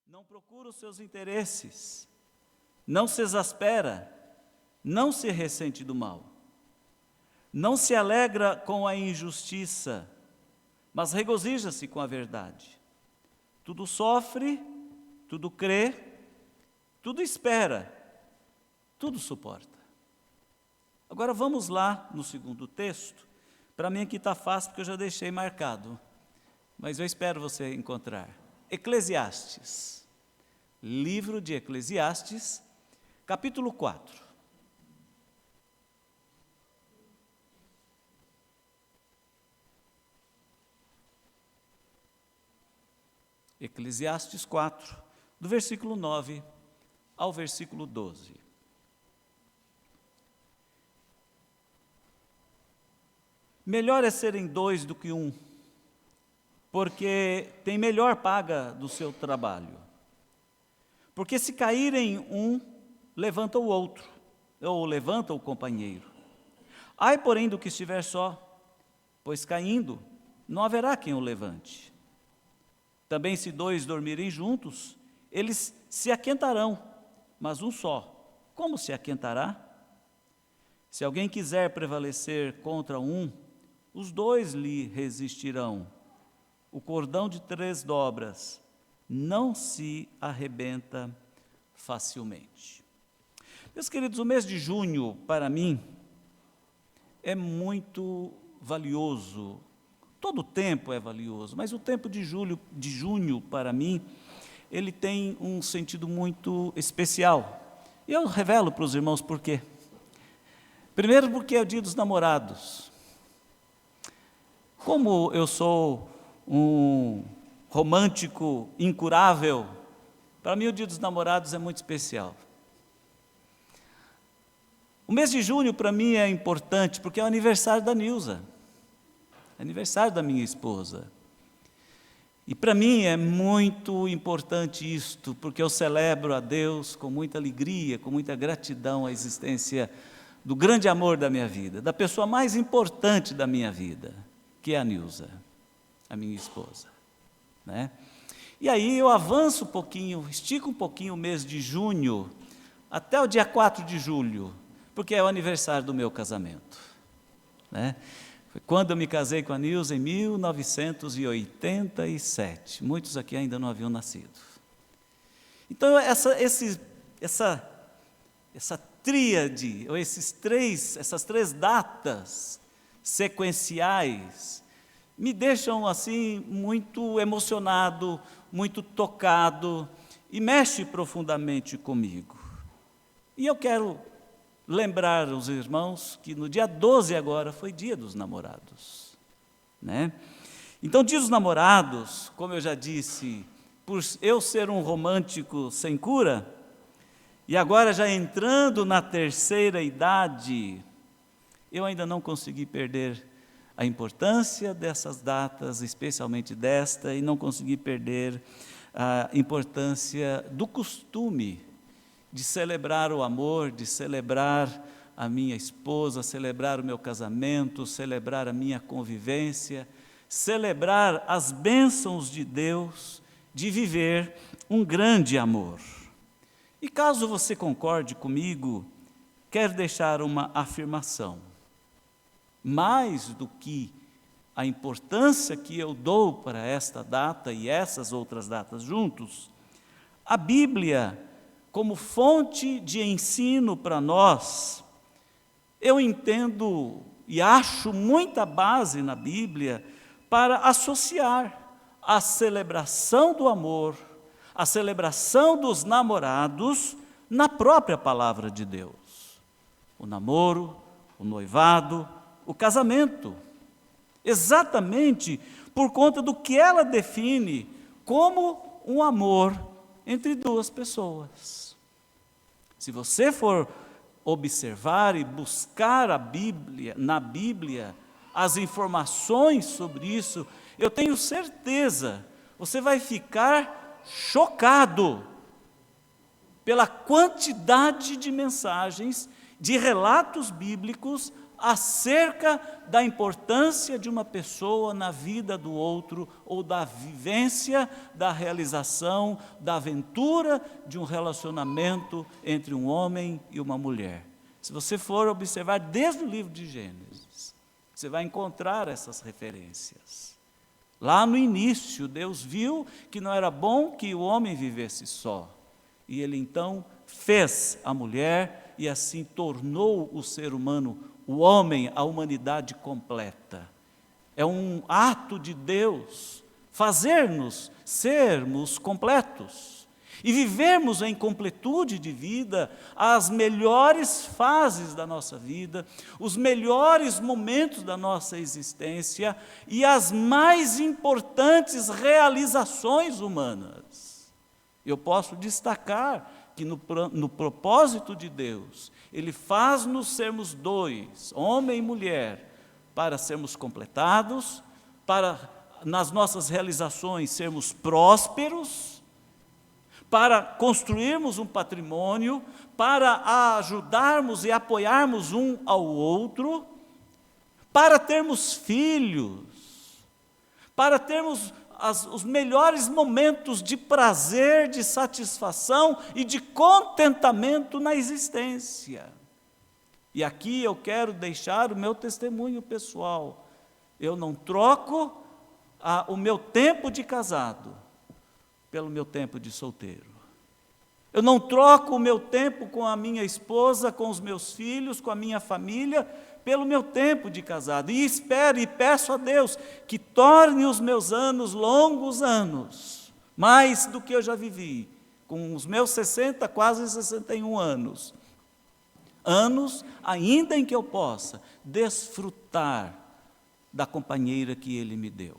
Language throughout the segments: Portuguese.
não procura os seus interesses, não se exaspera, não se ressente do mal, não se alegra com a injustiça, mas regozija-se com a verdade. Tudo sofre, tudo crê, tudo espera, tudo suporta. Agora vamos lá no segundo texto. Para mim aqui está fácil porque eu já deixei marcado, mas eu espero você encontrar. Eclesiastes, livro de Eclesiastes, capítulo 4. Eclesiastes 4, do versículo 9 ao versículo 12. Melhor é serem dois do que um, porque tem melhor paga do seu trabalho. Porque se caírem um, levanta o outro, ou levanta o companheiro. Ai, porém, do que estiver só, pois caindo, não haverá quem o levante. Também se dois dormirem juntos, eles se aquentarão, mas um só, como se aquentará? Se alguém quiser prevalecer contra um, os dois lhe resistirão. O cordão de 3 dobras não se arrebenta facilmente. Meus queridos, o mês de junho, para mim, é muito valioso. Todo o tempo é valioso, mas o tempo de junho, para mim, ele tem um sentido muito especial. E eu revelo para os irmãos por quê. Primeiro, porque é o dia dos namorados. Como eu sou um romântico incurável, para mim o dia dos namorados é muito especial. O mês de junho para mim é importante porque é o aniversário da Nilza, aniversário da minha esposa. E para mim é muito importante isto, porque eu celebro a Deus com muita alegria, com muita gratidão a existência do grande amor da minha vida, da pessoa mais importante da minha vida, que é a Nilza, a minha esposa, né? E aí eu avanço um pouquinho, estico um pouquinho o mês de junho, até o dia 4 de julho, porque é o aniversário do meu casamento, né? Foi quando eu me casei com a Nilza em 1987, muitos aqui ainda não haviam nascido. Então essa tríade, ou essas três datas sequenciais, me deixam assim muito emocionado, muito tocado, e mexe profundamente comigo. E eu quero lembrar os irmãos que no dia 12 agora foi dia dos namorados, né? Então, dia dos namorados, como eu já disse, por eu ser um romântico sem cura, e agora já entrando na terceira idade, eu ainda não consegui perder a importância dessas datas, especialmente desta, e não consegui perder a importância do costume de celebrar o amor, de celebrar a minha esposa, celebrar o meu casamento, celebrar a minha convivência, celebrar as bênçãos de Deus, de viver um grande amor. E caso você concorde comigo, quero deixar uma afirmação. Mais do que a importância que eu dou para esta data e essas outras datas juntos, a Bíblia, como fonte de ensino para nós, eu entendo e acho muita base na Bíblia para associar a celebração do amor, a celebração dos namorados na própria palavra de Deus. O namoro, o noivado, o casamento, exatamente por conta do que ela define como um amor entre duas pessoas. Se você for observar e buscar na Bíblia, as informações sobre isso, eu tenho certeza, você vai ficar chocado pela quantidade de mensagens, de relatos bíblicos acerca da importância de uma pessoa na vida do outro, ou da vivência, da realização, da aventura de um relacionamento entre um homem e uma mulher. Se você for observar desde o livro de Gênesis, você vai encontrar essas referências. Lá no início, Deus viu que não era bom que o homem vivesse só. E Ele então fez a mulher e assim tornou o ser humano, o homem, a humanidade completa. É um ato de Deus fazer-nos sermos completos e vivermos em completude de vida as melhores fases da nossa vida, os melhores momentos da nossa existência e as mais importantes realizações humanas. Eu posso destacar que no propósito de Deus, Ele faz-nos sermos dois, homem e mulher, para sermos completados, para nas nossas realizações sermos prósperos, para construirmos um patrimônio, para ajudarmos e apoiarmos um ao outro, para termos filhos, para termos os melhores momentos de prazer, de satisfação e de contentamento na existência. E aqui eu quero deixar o meu testemunho pessoal. Eu não troco o meu tempo de casado pelo meu tempo de solteiro. Eu não troco o meu tempo com a minha esposa, com os meus filhos, com a minha família, pelo meu tempo de casado. E espero e peço a Deus que torne os meus anos longos anos, mais do que eu já vivi, com os meus 60, quase 61 anos. Anos ainda em que eu possa desfrutar da companheira que Ele me deu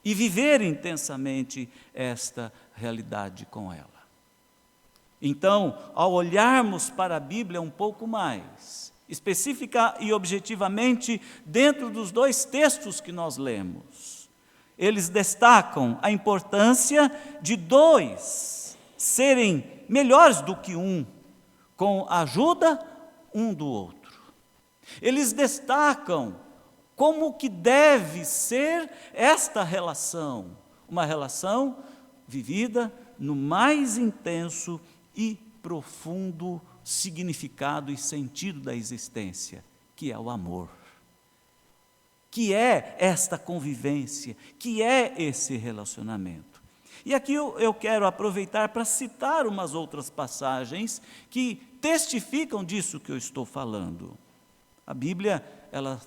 e viver intensamente esta realidade com ela. Então, ao olharmos para a Bíblia um pouco mais, específica e objetivamente, dentro dos dois textos que nós lemos, eles destacam a importância de dois serem melhores do que um, com a ajuda um do outro. Eles destacam como que deve ser esta relação, uma relação vivida no mais intenso e profundo significado e sentido da existência, que é o amor, que é esta convivência, que é esse relacionamento. E aqui eu quero aproveitar para citar umas outras passagens que testificam disso que eu estou falando. A Bíblia, ela,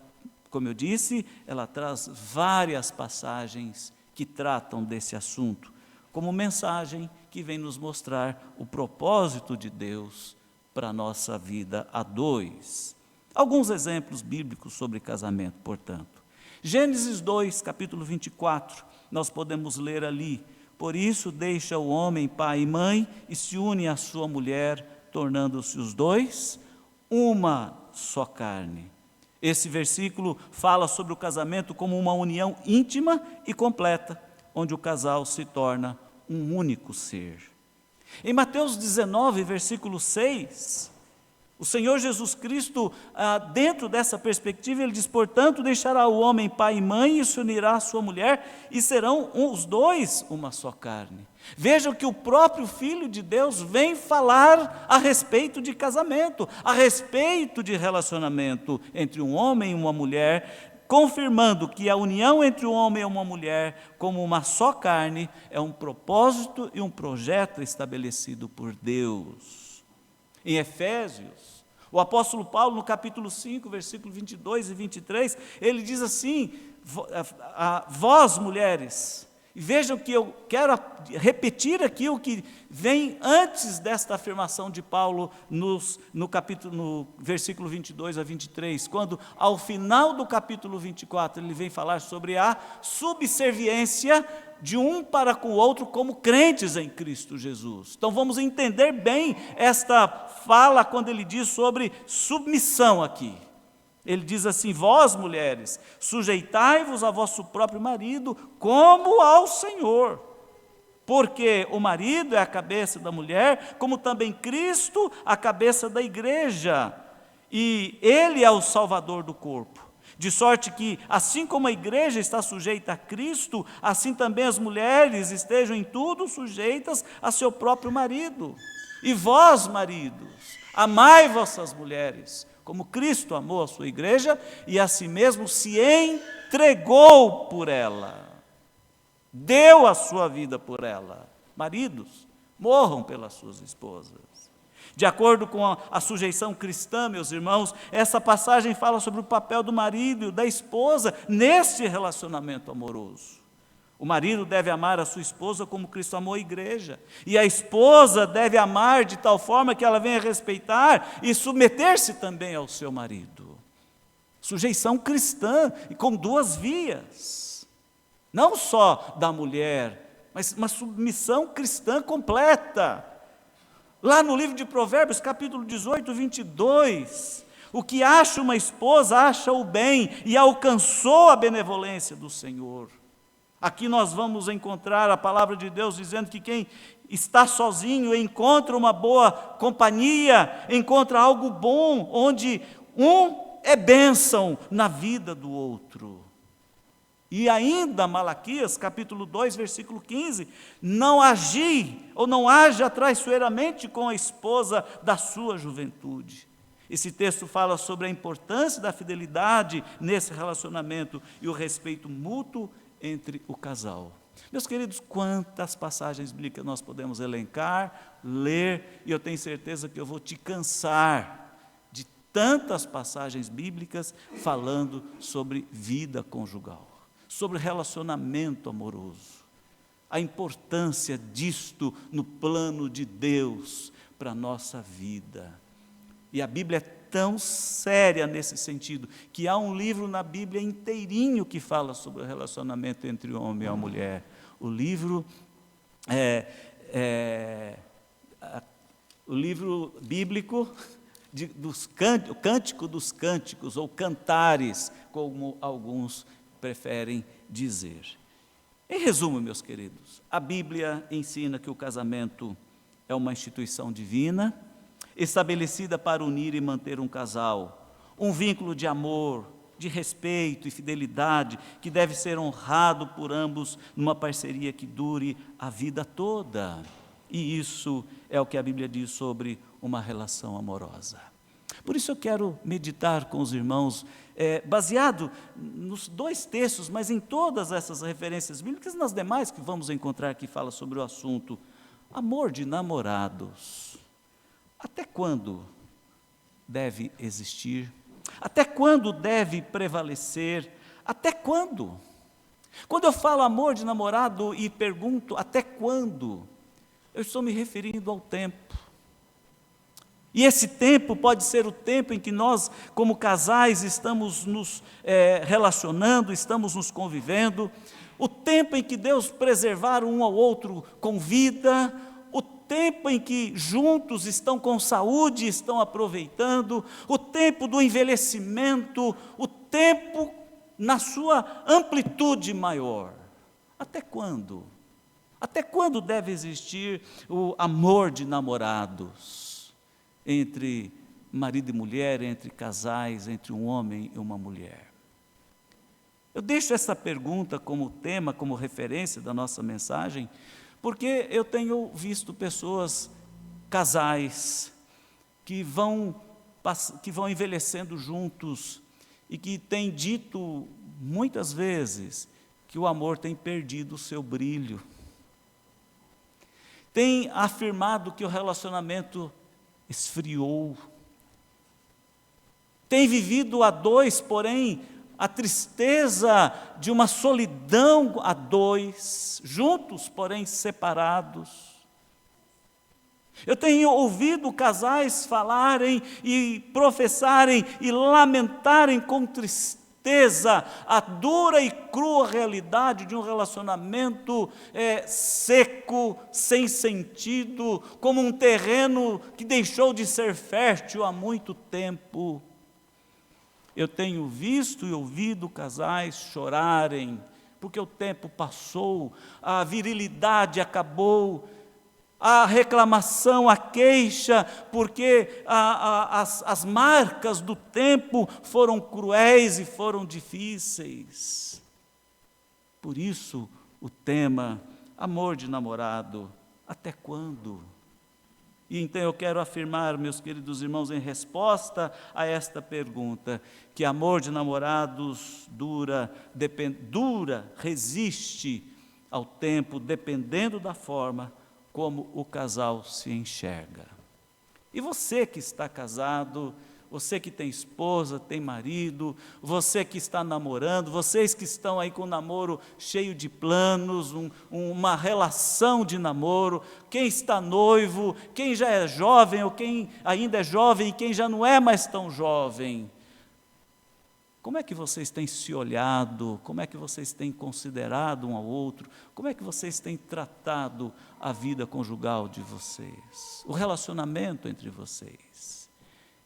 como eu disse, ela traz várias passagens que tratam desse assunto, como mensagem que vem nos mostrar o propósito de Deus para a nossa vida a dois. Alguns exemplos bíblicos sobre casamento, portanto. Gênesis 2, capítulo 24, nós podemos ler ali: por isso deixa o homem pai e mãe e se une à sua mulher, tornando-se os dois uma só carne. Esse versículo fala sobre o casamento como uma união íntima e completa, onde o casal se torna um único ser. Em Mateus 19, versículo 6, o Senhor Jesus Cristo, dentro dessa perspectiva, Ele diz: portanto, deixará o homem pai e mãe e se unirá à sua mulher, e serão os dois uma só carne. Vejam que o próprio Filho de Deus vem falar a respeito de casamento, a respeito de relacionamento entre um homem e uma mulher, confirmando que a união entre um homem e uma mulher como uma só carne é um propósito e um projeto estabelecido por Deus. Em Efésios, o apóstolo Paulo, no capítulo 5, versículo 22 e 23, ele diz assim: vós mulheres, e vejam que eu quero repetir aqui o que vem antes desta afirmação de Paulo no versículo 22 a 23, quando ao final do capítulo 24 ele vem falar sobre a subserviência de um para com o outro como crentes em Cristo Jesus. Então vamos entender bem esta fala quando ele diz sobre submissão aqui. Ele diz assim: vós mulheres, sujeitai-vos a vosso próprio marido como ao Senhor, porque o marido é a cabeça da mulher, como também Cristo a cabeça da igreja, e Ele é o Salvador do corpo. De sorte que, assim como a igreja está sujeita a Cristo, assim também as mulheres estejam em tudo sujeitas a seu próprio marido. E vós, maridos, amai vossas mulheres, como Cristo amou a sua igreja e a si mesmo se entregou por ela, deu a sua vida por ela. Maridos, morram pelas suas esposas. De acordo com a sujeição cristã, meus irmãos, essa passagem fala sobre o papel do marido e da esposa neste relacionamento amoroso. O marido deve amar a sua esposa como Cristo amou a igreja. E a esposa deve amar de tal forma que ela venha respeitar e submeter-se também ao seu marido. Sujeição cristã e com duas vias. Não só da mulher, mas uma submissão cristã completa. Lá no livro de Provérbios, capítulo 18, 22, o que acha uma esposa, acha o bem e alcançou a benevolência do Senhor. Aqui nós vamos encontrar a palavra de Deus dizendo que quem está sozinho encontra uma boa companhia, encontra algo bom, onde um é bênção na vida do outro. E ainda Malaquias, capítulo 2, versículo 15, não agi ou não haja traiçoeiramente com a esposa da sua juventude. Esse texto fala sobre a importância da fidelidade nesse relacionamento e o respeito mútuo entre o casal. Meus queridos, quantas passagens bíblicas nós podemos elencar, ler, e eu tenho certeza que eu vou te cansar de tantas passagens bíblicas falando sobre vida conjugal, sobre relacionamento amoroso, a importância disto no plano de Deus para a nossa vida. E a Bíblia é tão séria nesse sentido, que há um livro na Bíblia inteirinho que fala sobre o relacionamento entre o homem e a mulher. O livro o livro bíblico o Cântico dos Cânticos, ou Cantares, como alguns preferem dizer. Em resumo, meus queridos, a Bíblia ensina que o casamento é uma instituição divina, estabelecida para unir e manter um casal, um vínculo de amor, de respeito e fidelidade, que deve ser honrado por ambos numa parceria que dure a vida toda. E isso é o que a Bíblia diz sobre uma relação amorosa. Por isso eu quero meditar com os irmãos, baseado nos dois textos, mas em todas essas referências bíblicas, nas demais que vamos encontrar que fala sobre o assunto, amor de namorados. Até quando deve existir? Até quando deve prevalecer? Até quando? Quando eu falo amor de namorado e pergunto até quando, eu estou me referindo ao tempo. E esse tempo pode ser o tempo em que nós, como casais, estamos nos relacionando, estamos nos convivendo, o tempo em que Deus preservar um ao outro com vida, o tempo em que juntos estão com saúde, estão aproveitando, o tempo do envelhecimento, o tempo na sua amplitude maior. Até quando? Até quando deve existir o amor de namorados entre marido e mulher, entre casais, entre um homem e uma mulher? Eu deixo essa pergunta como tema, como referência da nossa mensagem, porque eu tenho visto pessoas, casais, que vão envelhecendo juntos e que têm dito muitas vezes que o amor tem perdido o seu brilho. Tem afirmado que o relacionamento esfriou. Tem vivido a dois, porém, a tristeza de uma solidão a dois, juntos, porém separados. Eu tenho ouvido casais falarem e professarem e lamentarem com tristeza a dura e crua realidade de um relacionamento seco, sem sentido, como um terreno que deixou de ser fértil há muito tempo. Eu tenho visto e ouvido casais chorarem, porque o tempo passou, a virilidade acabou, a reclamação, a queixa, porque as marcas do tempo foram cruéis e foram difíceis. Por isso, o tema, amor de namorado, até quando? E então eu quero afirmar, meus queridos irmãos, em resposta a esta pergunta, que amor de namorados dura, resiste ao tempo, dependendo da forma como o casal se enxerga. E você que está casado, você que tem esposa, tem marido, você que está namorando, vocês que estão aí com um namoro cheio de planos, uma relação de namoro, quem está noivo, quem já é jovem ou quem ainda é jovem e quem já não é mais tão jovem. Como é que vocês têm se olhado? Como é que vocês têm considerado um ao outro? Como é que vocês têm tratado a vida conjugal de vocês? O relacionamento entre vocês?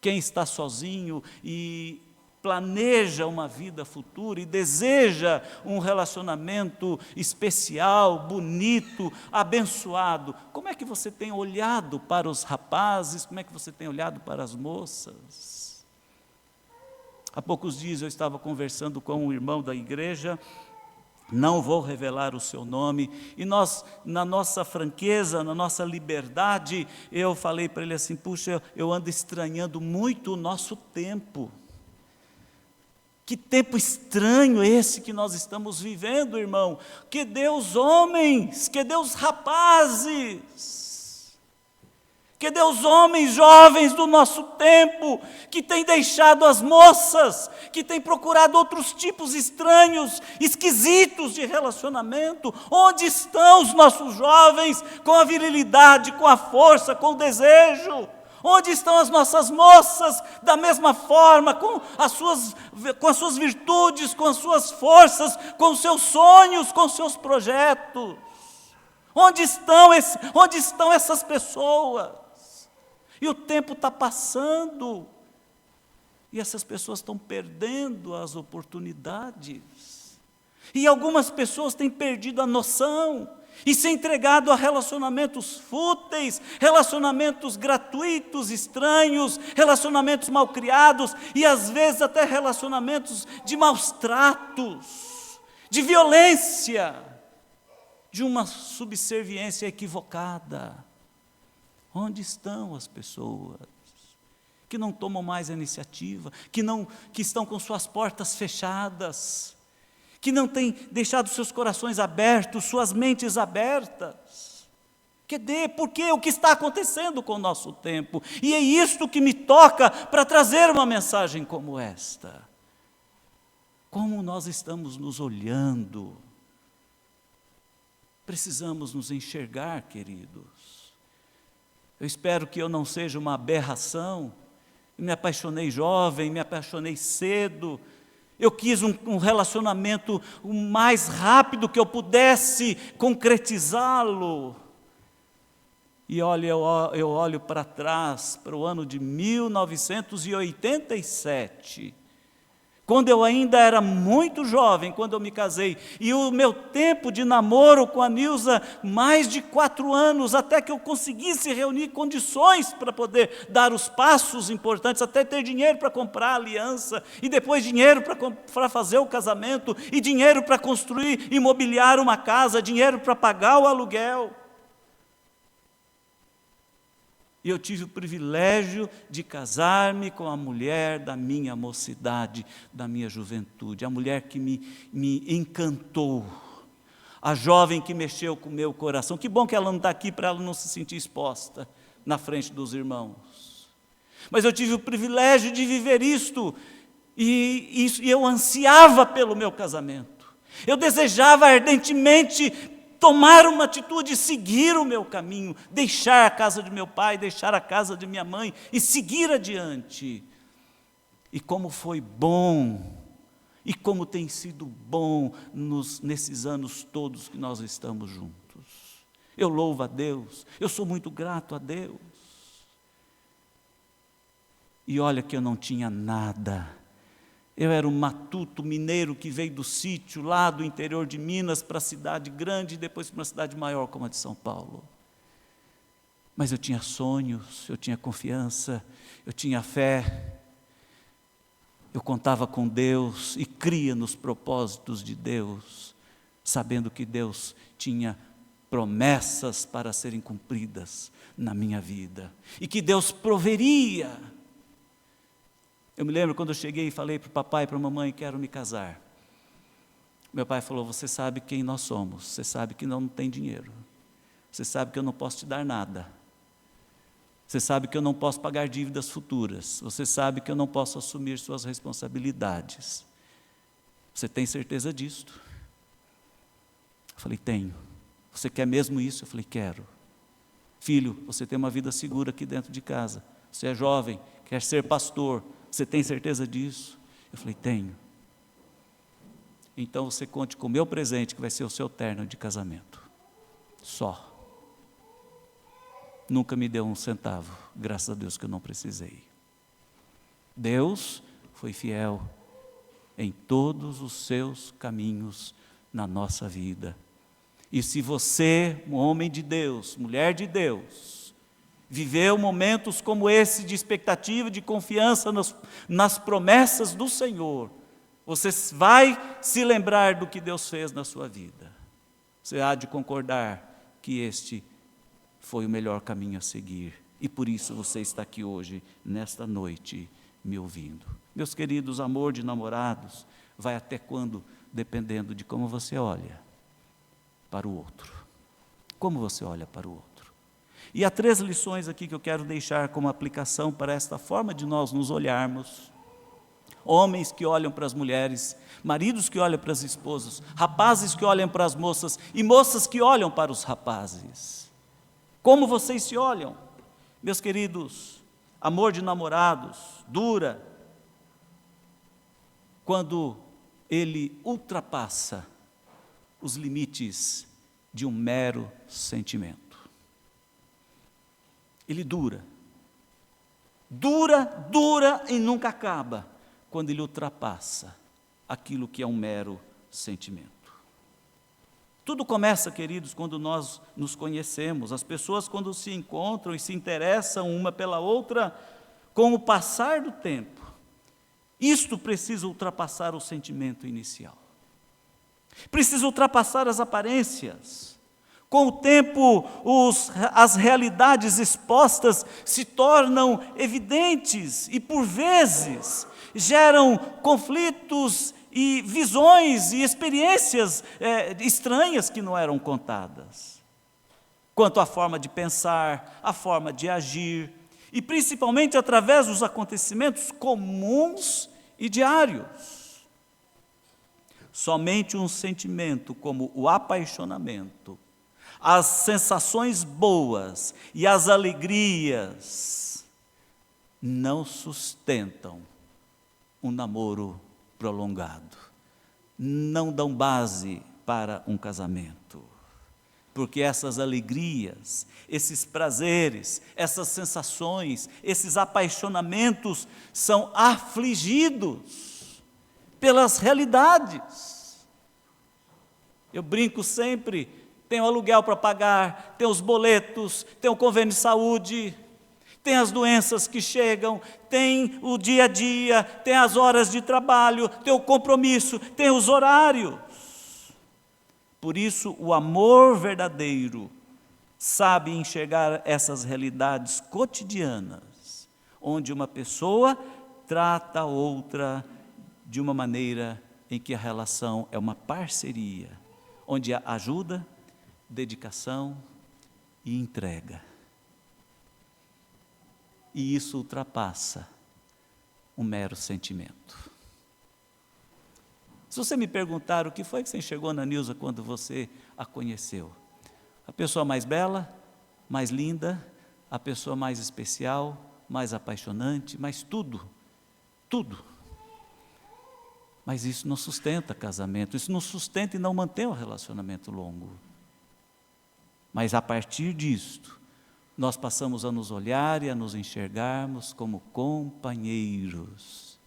Quem está sozinho e planeja uma vida futura e deseja um relacionamento especial, bonito, abençoado, como é que você tem olhado para os rapazes? Como é que você tem olhado para as moças? Há poucos dias eu estava conversando com um irmão da igreja, não vou revelar o seu nome, e nós, na nossa franqueza, na nossa liberdade, eu falei para ele assim, puxa, eu ando estranhando muito o nosso tempo. Que tempo estranho esse que nós estamos vivendo, irmão. Que Deus homens, que Deus rapazes, que Deus homens jovens do nosso tempo, que tem deixado as moças, que tem procurado outros tipos estranhos, esquisitos de relacionamento. Onde estão os nossos jovens com a virilidade, com a força, com o desejo? Onde estão as nossas moças da mesma forma, com as suas virtudes, com as suas forças, com os seus sonhos, com os seus projetos? Onde estão essas pessoas? E o tempo está passando, e essas pessoas estão perdendo as oportunidades. E algumas pessoas têm perdido a noção, e se entregado a relacionamentos fúteis, relacionamentos gratuitos, estranhos, relacionamentos mal criados, e às vezes até relacionamentos de maus tratos, de violência, de uma subserviência equivocada. Onde estão as pessoas que não tomam mais a iniciativa, que estão com suas portas fechadas, que não têm deixado seus corações abertos, suas mentes abertas? Porque o que está acontecendo com o nosso tempo? E é isto que me toca para trazer uma mensagem como esta. Como nós estamos nos olhando? Precisamos nos enxergar, queridos. Eu espero que eu não seja uma aberração. Me apaixonei jovem, me apaixonei cedo. Eu quis um relacionamento o mais rápido que eu pudesse concretizá-lo. E olha, eu olho para trás, para o ano de 1987, quando eu ainda era muito jovem, quando eu me casei, e o meu tempo de namoro com a Nilza, mais de 4 anos, até que eu conseguisse reunir condições para poder dar os passos importantes, até ter dinheiro para comprar a aliança, e depois dinheiro para fazer o casamento, e dinheiro para construir, imobiliar uma casa, dinheiro para pagar o aluguel. E eu tive o privilégio de casar-me com a mulher da minha mocidade, da minha juventude, a mulher que me encantou, a jovem que mexeu com o meu coração. Que bom que ela não está aqui para ela não se sentir exposta na frente dos irmãos. Mas eu tive o privilégio de viver isto, e eu ansiava pelo meu casamento. Eu desejava ardentemente tomar uma atitude, seguir o meu caminho, deixar a casa de meu pai, deixar a casa de minha mãe e seguir adiante. E como foi bom, e como tem sido bom nesses anos todos que nós estamos juntos. Eu louvo a Deus, eu sou muito grato a Deus. E olha que eu não tinha nada. Eu era um matuto mineiro que veio do sítio lá do interior de Minas para a cidade grande e depois para uma cidade maior como a de São Paulo. Mas eu tinha sonhos, eu tinha confiança, eu tinha fé. Eu contava com Deus e cria nos propósitos de Deus, sabendo que Deus tinha promessas para serem cumpridas na minha vida e que Deus proveria. Eu me lembro quando eu cheguei e falei para o papai e para a mamãe: quero me casar. Meu pai falou: você sabe quem nós somos, você sabe que não tem dinheiro, você sabe que eu não posso te dar nada, você sabe que eu não posso pagar dívidas futuras, você sabe que eu não posso assumir suas responsabilidades. Você tem certeza disto? Eu falei: tenho. Você quer mesmo isso? Eu falei: quero. Filho, você tem uma vida segura aqui dentro de casa, você é jovem, quer ser pastor, você tem certeza disso? Eu falei: tenho. Então você conte com o meu presente, que vai ser o seu terno de casamento. Só. Nunca me deu um centavo, graças a Deus que eu não precisei. Deus foi fiel em todos os seus caminhos na nossa vida. E se você, um homem de Deus, mulher de Deus, viveu momentos como esse de expectativa, de confiança nas promessas do Senhor, você vai se lembrar do que Deus fez na sua vida. Você há de concordar que este foi o melhor caminho a seguir. E por isso você está aqui hoje, nesta noite, me ouvindo. Meus queridos, amor de namorados vai até quando? Dependendo de como você olha para o outro. Como você olha para o outro. E há 3 lições aqui que eu quero deixar como aplicação para esta forma de nós nos olharmos. Homens que olham para as mulheres, maridos que olham para as esposas, rapazes que olham para as moças e moças que olham para os rapazes. Como vocês se olham? Meus queridos, amor de namorados dura quando ele ultrapassa os limites de um mero sentimento. Ele dura e nunca acaba quando ele ultrapassa aquilo que é um mero sentimento. Tudo começa, queridos, quando nós nos conhecemos. As pessoas, quando se encontram e se interessam uma pela outra, com o passar do tempo, isto precisa ultrapassar o sentimento inicial. Precisa ultrapassar as aparências. Com o tempo, as realidades expostas se tornam evidentes e, por vezes, geram conflitos e visões e experiências estranhas que não eram contadas. Quanto à forma de pensar, a forma de agir, e principalmente através dos acontecimentos comuns e diários. Somente um sentimento como o apaixonamento, as sensações boas e as alegrias não sustentam um namoro prolongado, não dão base para um casamento, porque essas alegrias, esses prazeres, essas sensações, esses apaixonamentos são afligidos pelas realidades. Eu brinco sempre, tem o aluguel para pagar, tem os boletos, tem o convênio de saúde, tem as doenças que chegam, tem o dia a dia, tem as horas de trabalho, tem o compromisso, tem os horários. Por isso, o amor verdadeiro sabe enxergar essas realidades cotidianas, onde uma pessoa trata a outra de uma maneira em que a relação é uma parceria, onde há ajuda, dedicação e entrega. E isso ultrapassa um mero sentimento. Se você me perguntar o que foi que você enxergou na Nilza quando você a conheceu, a pessoa mais bela, mais linda, a pessoa mais especial, mais apaixonante, mais tudo. Mas isso não sustenta casamento, isso não sustenta e não mantém o relacionamento longo. Mas a partir disto, nós passamos a nos olhar e a nos enxergarmos como companheiros.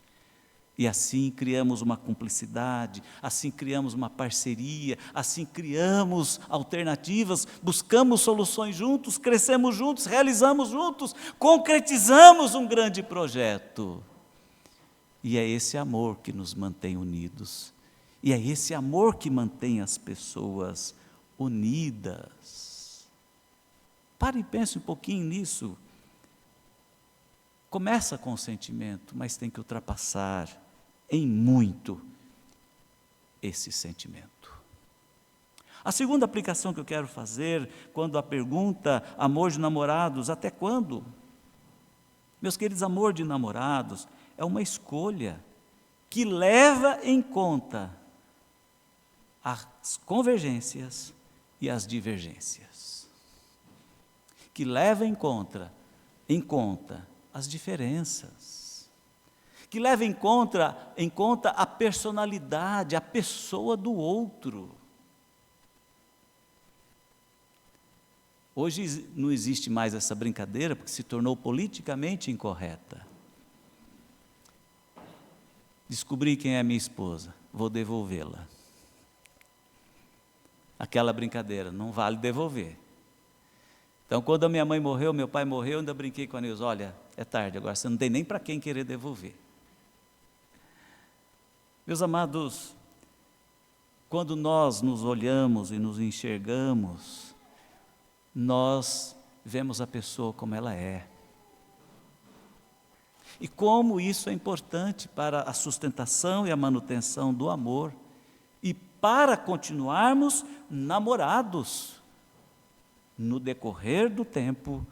E assim criamos uma cumplicidade, assim criamos uma parceria, assim criamos alternativas, buscamos soluções juntos, crescemos juntos, realizamos juntos, concretizamos um grande projeto. E é esse amor que nos mantém unidos. E é esse amor que mantém as pessoas unidas. Pare e pense um pouquinho nisso. Começa com o sentimento, mas tem que ultrapassar em muito esse sentimento. A segunda aplicação que eu quero fazer, quando a pergunta amor de namorados, até quando? Meus queridos, amor de namorados é uma escolha que leva em conta as convergências e as divergências. Que leva em conta as diferenças, que leva em conta a personalidade, a pessoa do outro. Hoje não existe mais essa brincadeira, porque se tornou politicamente incorreta. Descobri quem é minha esposa, vou devolvê-la. Aquela brincadeira, não vale devolver. Então, quando a minha mãe morreu, meu pai morreu, eu ainda brinquei com a Nilza, olha, é tarde agora, você não tem nem para quem querer devolver. Meus amados, quando nós nos olhamos e nos enxergamos, nós vemos a pessoa como ela é. E como isso é importante para a sustentação e a manutenção do amor, e para continuarmos namorados no decorrer do tempo,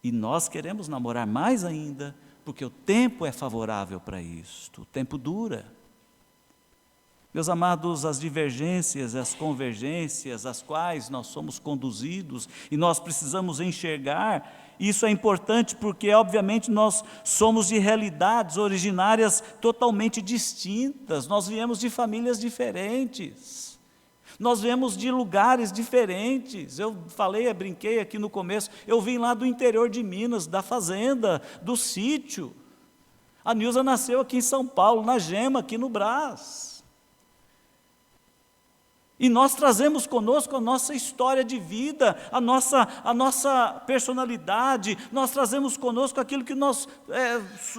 e nós queremos namorar mais ainda, porque o tempo é favorável para isto, o tempo dura. Meus amados, as divergências, as convergências, às quais nós somos conduzidos, e nós precisamos enxergar, isso é importante porque, obviamente, nós somos de realidades originárias totalmente distintas, nós viemos de famílias diferentes, nós viemos de lugares diferentes. Eu brinquei aqui no começo, eu vim lá do interior de Minas, da fazenda, do sítio. A Nilza nasceu aqui em São Paulo, na Gema, aqui no Brás. E nós trazemos conosco a nossa história de vida, a nossa personalidade, nós trazemos conosco aquilo que nós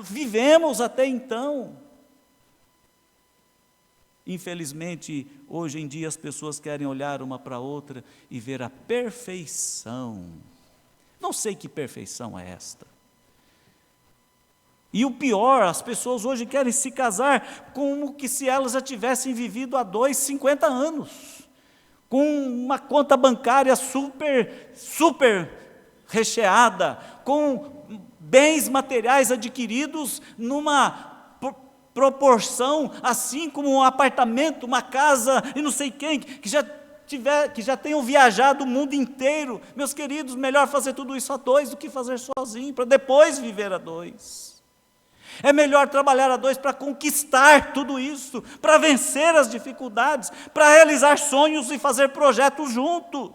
vivemos até então. Infelizmente, hoje em dia as pessoas querem olhar uma para a outra e ver a perfeição. Não sei que perfeição é esta. E o pior, as pessoas hoje querem se casar como que se elas já tivessem vivido há 50 anos, com uma conta bancária super recheada, com bens materiais adquiridos numa proporção, assim como um apartamento, uma casa, e não sei quem, que já tenham viajado o mundo inteiro. Meus queridos, melhor fazer tudo isso a dois do que fazer sozinho, para depois viver a dois. É melhor trabalhar a dois para conquistar tudo isso, para vencer as dificuldades, para realizar sonhos e fazer projetos juntos.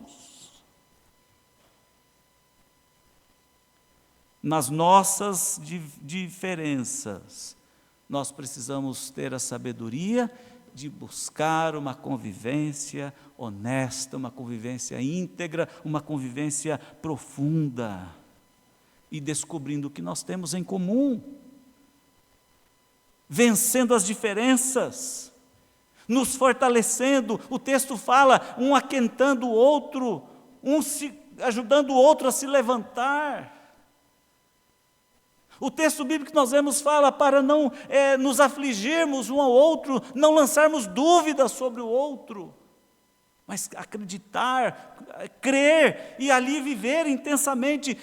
Nas nossas diferenças, nós precisamos ter a sabedoria de buscar uma convivência honesta, uma convivência íntegra, uma convivência profunda, e descobrindo o que nós temos em comum, vencendo as diferenças, nos fortalecendo. O texto fala, um aquentando o outro, ajudando o outro a se levantar. O texto bíblico que nós vemos fala para não nos afligirmos um ao outro, não lançarmos dúvidas sobre o outro, mas acreditar, crer e ali viver intensamente,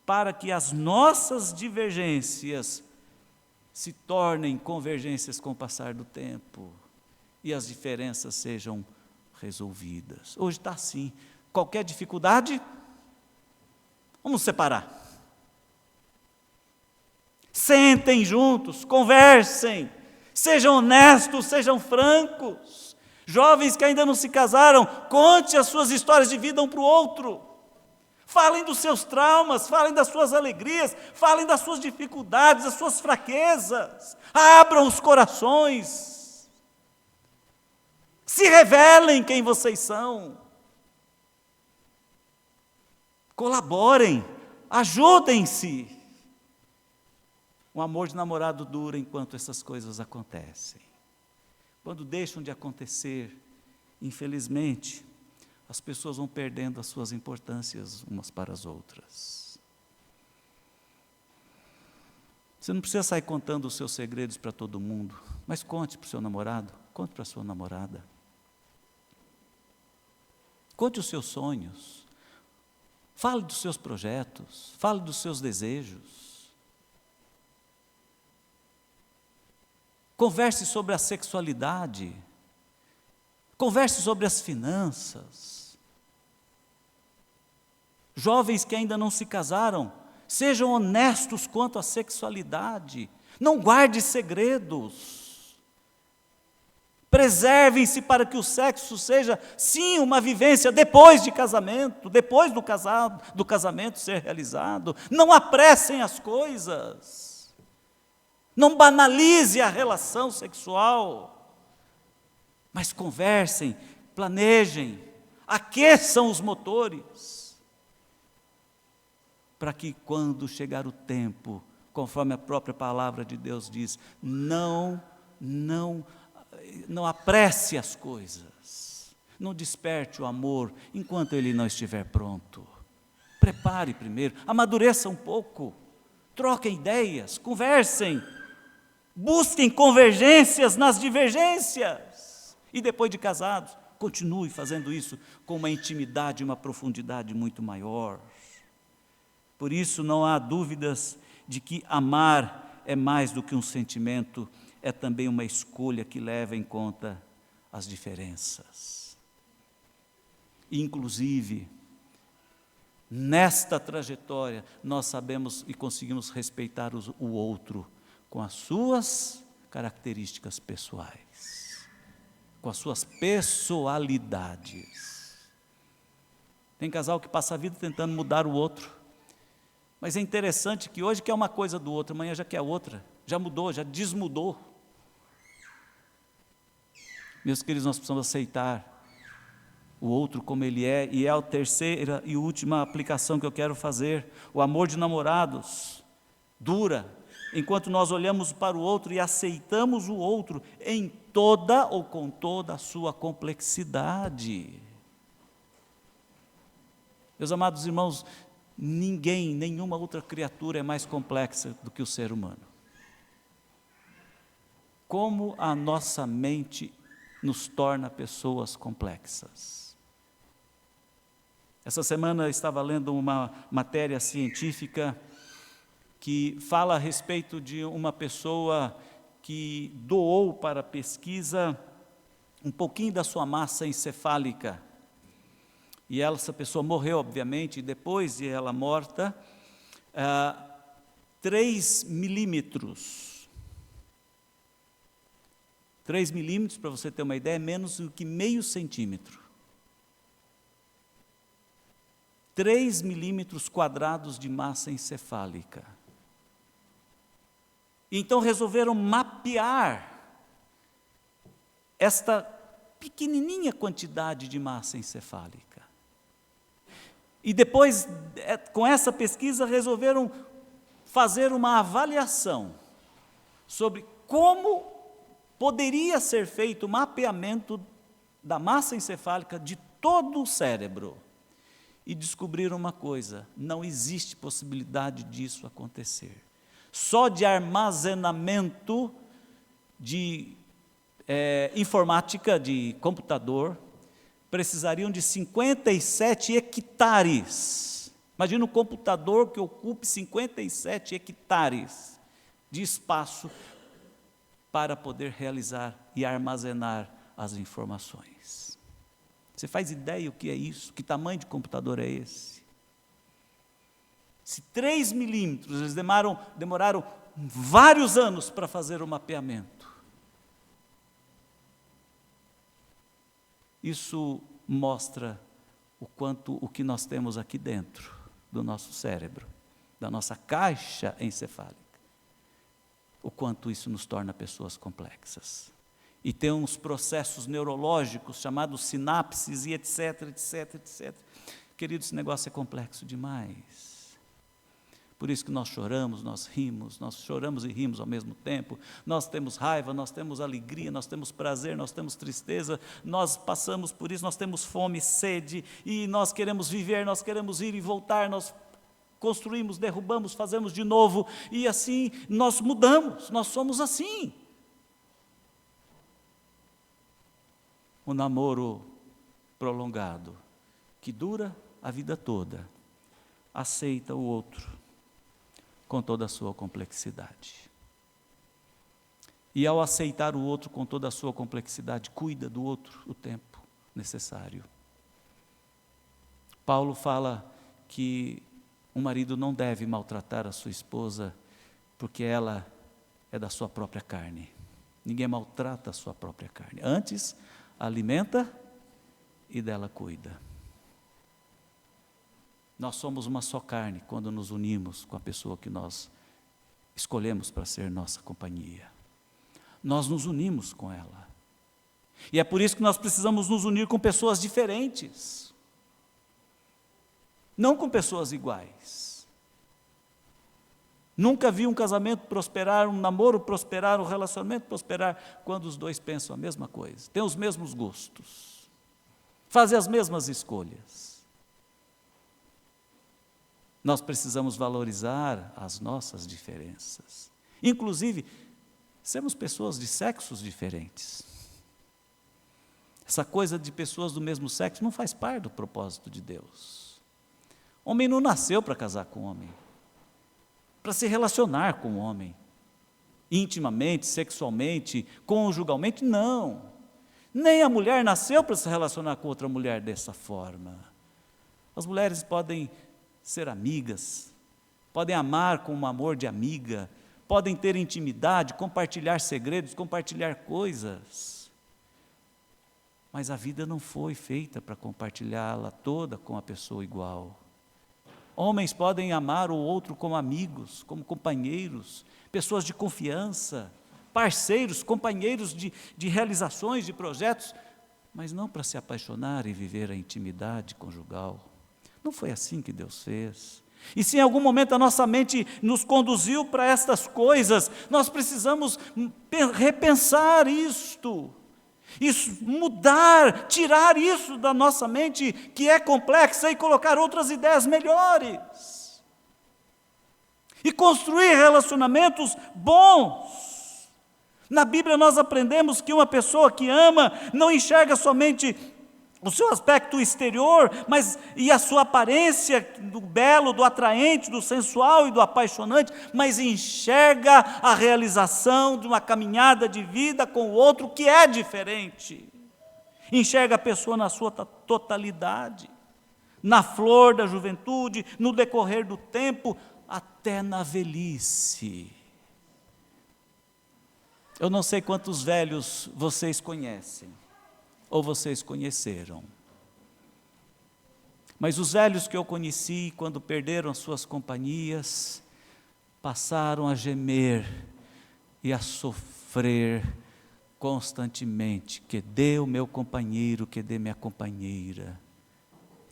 para que as nossas divergências se tornem convergências com o passar do tempo e as diferenças sejam resolvidas. Hoje está assim, qualquer dificuldade, vamos separar. Sentem juntos, conversem, sejam honestos, sejam francos. Jovens que ainda não se casaram, conte as suas histórias de vida um para o outro. Falem dos seus traumas, falem das suas alegrias, falem das suas dificuldades, das suas fraquezas. Abram os corações. Se revelem quem vocês são. Colaborem, ajudem-se. Um amor de namorado dura enquanto essas coisas acontecem. Quando deixam de acontecer, infelizmente, as pessoas vão perdendo as suas importâncias umas para as outras. Você não precisa sair contando os seus segredos para todo mundo, mas conte para o seu namorado, conte para a sua namorada. Conte os seus sonhos, fale dos seus projetos, fale dos seus desejos. Converse sobre a sexualidade, converse sobre as finanças. Jovens que ainda não se casaram, sejam honestos quanto à sexualidade, não guarde segredos. Preservem-se para que o sexo seja, sim, uma vivência depois de casamento, depois do casamento ser realizado. Não apressem as coisas. Não banalize a relação sexual. Mas conversem, planejem, aqueçam os motores. Para que quando chegar o tempo, conforme a própria palavra de Deus diz, não apresse as coisas, não desperte o amor enquanto ele não estiver pronto. Prepare primeiro, amadureça um pouco, troquem ideias, conversem, busquem convergências nas divergências. E depois de casados, continue fazendo isso com uma intimidade, uma profundidade muito maior. Por isso não há dúvidas de que amar é mais do que um sentimento, é também uma escolha que leva em conta as diferenças. Inclusive, nesta trajetória, nós sabemos e conseguimos respeitar o outro com as suas características pessoais, com as suas pessoalidades. Tem casal que passa a vida tentando mudar o outro. Mas é interessante que hoje quer uma coisa do outro, amanhã já quer outra, já mudou, já desmudou. Meus queridos, nós precisamos aceitar o outro como ele é, e é a terceira e última aplicação que eu quero fazer. O amor de namorados dura, enquanto nós olhamos para o outro e aceitamos o outro em toda ou com toda a sua complexidade. Meus amados irmãos, ninguém, nenhuma outra criatura é mais complexa do que o ser humano. Como a nossa mente nos torna pessoas complexas. Essa semana eu estava lendo uma matéria científica que fala a respeito de uma pessoa que doou para a pesquisa um pouquinho da sua massa encefálica. E essa pessoa morreu, obviamente, e depois de ela morta, 3 milímetros. 3 milímetros, para você ter uma ideia, é menos do que meio centímetro. 3 milímetros quadrados de massa encefálica. Então resolveram mapear esta pequenininha quantidade de massa encefálica. E depois, com essa pesquisa, resolveram fazer uma avaliação sobre como poderia ser feito o mapeamento da massa encefálica de todo o cérebro. E descobriram uma coisa: não existe possibilidade disso acontecer. Só de armazenamento de informática, de computador, precisariam de 57 hectares. Imagina um computador que ocupe 57 hectares de espaço para poder realizar e armazenar as informações. Você faz ideia o que é isso? Que tamanho de computador é esse? Se 3 milímetros, eles demoraram vários anos para fazer o mapeamento. Isso mostra o que nós temos aqui dentro. do nosso cérebro, da nossa caixa encefálica, o quanto isso nos torna pessoas complexas. E tem uns processos neurológicos chamados sinapses e etc, etc, etc. Querido, esse negócio é complexo demais. Por isso que nós choramos e rimos ao mesmo tempo. Nós temos raiva, nós temos alegria, nós temos prazer, nós temos tristeza, nós passamos por isso, nós temos fome, sede, e nós queremos viver, nós queremos ir e voltar, nós construímos, derrubamos, fazemos de novo, e assim nós mudamos, nós somos assim. O namoro prolongado, que dura a vida toda, aceita o outro com toda a sua complexidade. E ao aceitar o outro com toda a sua complexidade, cuida do outro o tempo necessário. Paulo fala que um marido não deve maltratar a sua esposa, porque ela é da sua própria carne. Ninguém maltrata a sua própria carne. Antes, alimenta e dela cuida. Nós somos uma só carne quando nos unimos com a pessoa que nós escolhemos para ser nossa companhia. Nós nos unimos com ela. E é por isso que nós precisamos nos unir com pessoas diferentes. Não com pessoas iguais. Nunca vi um casamento prosperar, um namoro prosperar, um relacionamento prosperar, quando os dois pensam a mesma coisa, têm os mesmos gostos, fazem as mesmas escolhas. Nós precisamos valorizar as nossas diferenças. Inclusive, sermos pessoas de sexos diferentes. Essa coisa de pessoas do mesmo sexo não faz parte do propósito de Deus. Homem não nasceu para casar com homem, para se relacionar com homem, intimamente, sexualmente, conjugalmente, não. Nem a mulher nasceu para se relacionar com outra mulher dessa forma. As mulheres podem ser amigas, podem amar com um amor de amiga, podem ter intimidade, compartilhar segredos, compartilhar coisas. Mas a vida não foi feita para compartilhá-la toda com a pessoa igual. Homens podem amar o outro como amigos, como companheiros, pessoas de confiança, parceiros, companheiros de realizações, de projetos, mas não para se apaixonar e viver a intimidade conjugal. Não foi assim que Deus fez. E se em algum momento a nossa mente nos conduziu para estas coisas, nós precisamos repensar isto. Isso, mudar, tirar isso da nossa mente, que é complexa, e colocar outras ideias melhores. E construir relacionamentos bons. Na Bíblia nós aprendemos que uma pessoa que ama não enxerga somente o seu aspecto exterior, e a sua aparência do belo, do atraente, do sensual e do apaixonante, mas enxerga a realização de uma caminhada de vida com o outro que é diferente. Enxerga a pessoa na sua totalidade, na flor da juventude, no decorrer do tempo, até na velhice. Eu não sei quantos velhos vocês conhecem, ou vocês conheceram. Mas os velhos que eu conheci, quando perderam suas companhias, passaram a gemer e a sofrer constantemente. Que dê o meu companheiro, que dê minha companheira,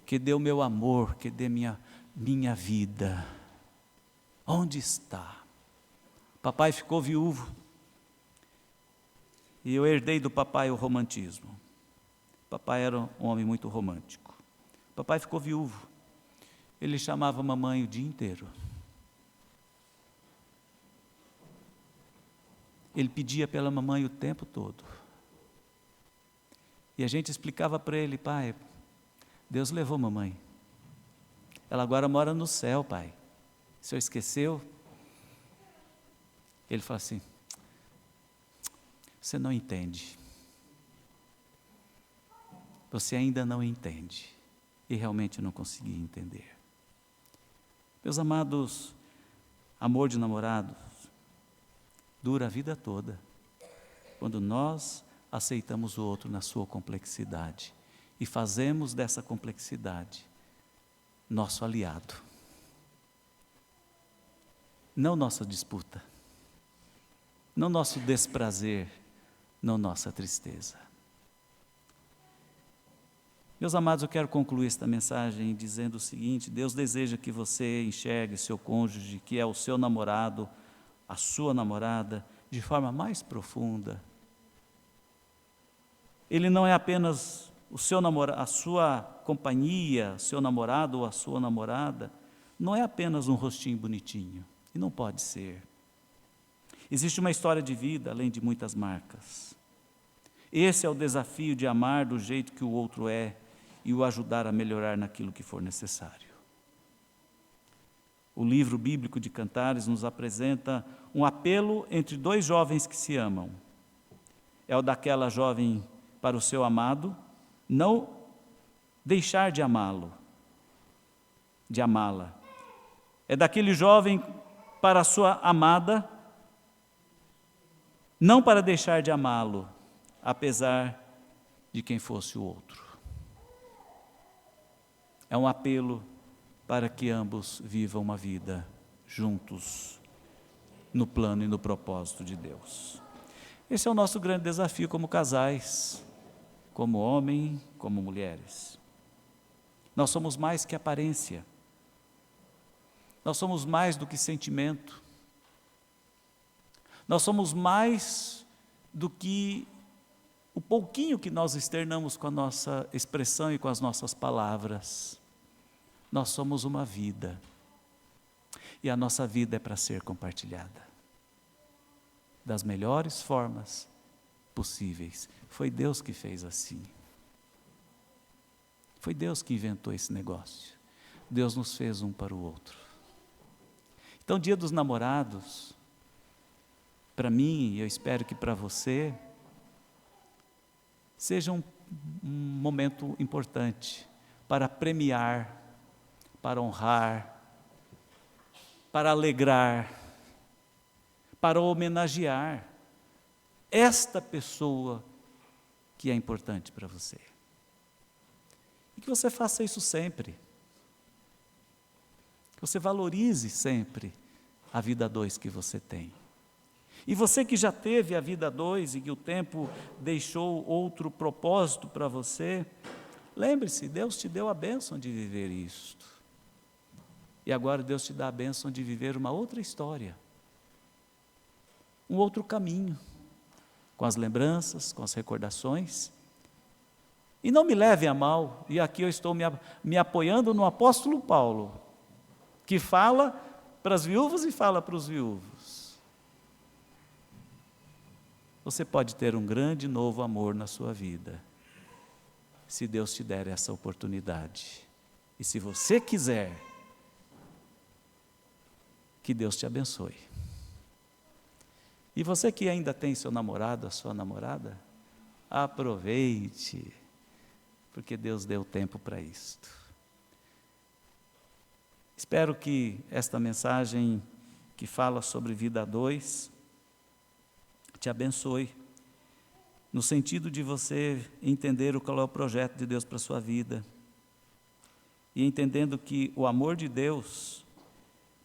que dê o meu amor, que dê minha vida. Onde está? Papai ficou viúvo, e eu herdei do papai o romantismo. Papai era um homem muito romântico. Papai ficou viúvo. Ele chamava a mamãe o dia inteiro. Ele pedia pela mamãe o tempo todo. E a gente explicava para ele: pai, Deus levou mamãe. Ela agora mora no céu, pai. O senhor esqueceu? Ele fala assim: você não entende. Você ainda não entende. E realmente não consegui entender. Meus amados, amor de namorados dura a vida toda, quando nós aceitamos o outro na sua complexidade e fazemos dessa complexidade nosso aliado. não nossa disputa, não nosso desprazer, não nossa tristeza. Meus amados, eu quero concluir esta mensagem dizendo o seguinte: Deus deseja que você enxergue seu cônjuge, que é o seu namorado, a sua namorada, de forma mais profunda. Ele não é apenas o seu namorado, a sua companhia, seu namorado ou a sua namorada, não é apenas um rostinho bonitinho, e não pode ser. Existe uma história de vida além de muitas marcas. Esse é o desafio de amar do jeito que o outro é e o ajudar a melhorar naquilo que for necessário. O livro bíblico de Cantares nos apresenta um apelo entre dois jovens que se amam. É o daquela jovem para o seu amado, não deixar de amá-lo, de amá-la. É daquele jovem para a sua amada, não para deixar de amá-lo, apesar de quem fosse o outro. É um apelo para que ambos vivam uma vida juntos, no plano e no propósito de Deus. Esse é o nosso grande desafio como casais, como homem, como mulheres. Nós somos mais que aparência. Nós somos mais do que sentimento. Nós somos mais do que o pouquinho que nós externamos com a nossa expressão e com as nossas palavras. Nós somos uma vida. E a nossa vida é para ser compartilhada das melhores formas possíveis. Foi Deus que fez assim. Foi Deus que inventou esse negócio. Deus nos fez um para o outro. Então, Dia dos Namorados, para mim, e eu espero que para você, seja um momento importante para premiar, para honrar, para alegrar, para homenagear esta pessoa que é importante para você. E que você faça isso sempre. Que você valorize sempre a vida a dois que você tem. E você que já teve a vida a dois e que o tempo deixou outro propósito para você, lembre-se, Deus te deu a bênção de viver isto. E agora Deus te dá a bênção de viver uma outra história, um outro caminho, com as lembranças, com as recordações. E não me leve a mal, e aqui eu estou me apoiando no apóstolo Paulo, que fala para as viúvas e fala para os viúvos. Você pode ter um grande novo amor na sua vida, se Deus te der essa oportunidade. E se você quiser, que Deus te abençoe. E você que ainda tem seu namorado, a sua namorada, aproveite, porque Deus deu tempo para isto. Espero que esta mensagem que fala sobre vida a dois te abençoe, no sentido de você entender qual é o projeto de Deus para a sua vida, e entendendo que o amor de Deus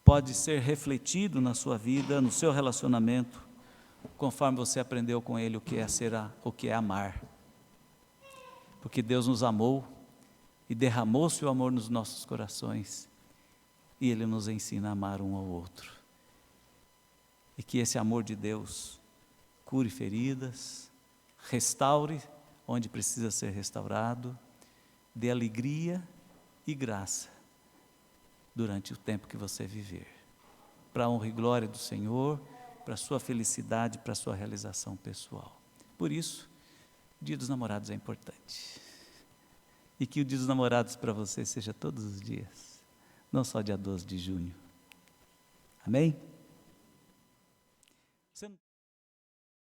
pode ser refletido na sua vida, no seu relacionamento, conforme você aprendeu com Ele o que é amar. Porque Deus nos amou e derramou seu amor nos nossos corações, e Ele nos ensina a amar um ao outro. E que esse amor de Deus cure feridas, restaure onde precisa ser restaurado, dê alegria e graça durante o tempo que você viver, para a honra e glória do Senhor, para a sua felicidade, para a sua realização pessoal. Por isso, o Dia dos Namorados é importante. E que o Dia dos Namorados para você seja todos os dias, não só dia 12 de junho. Amém?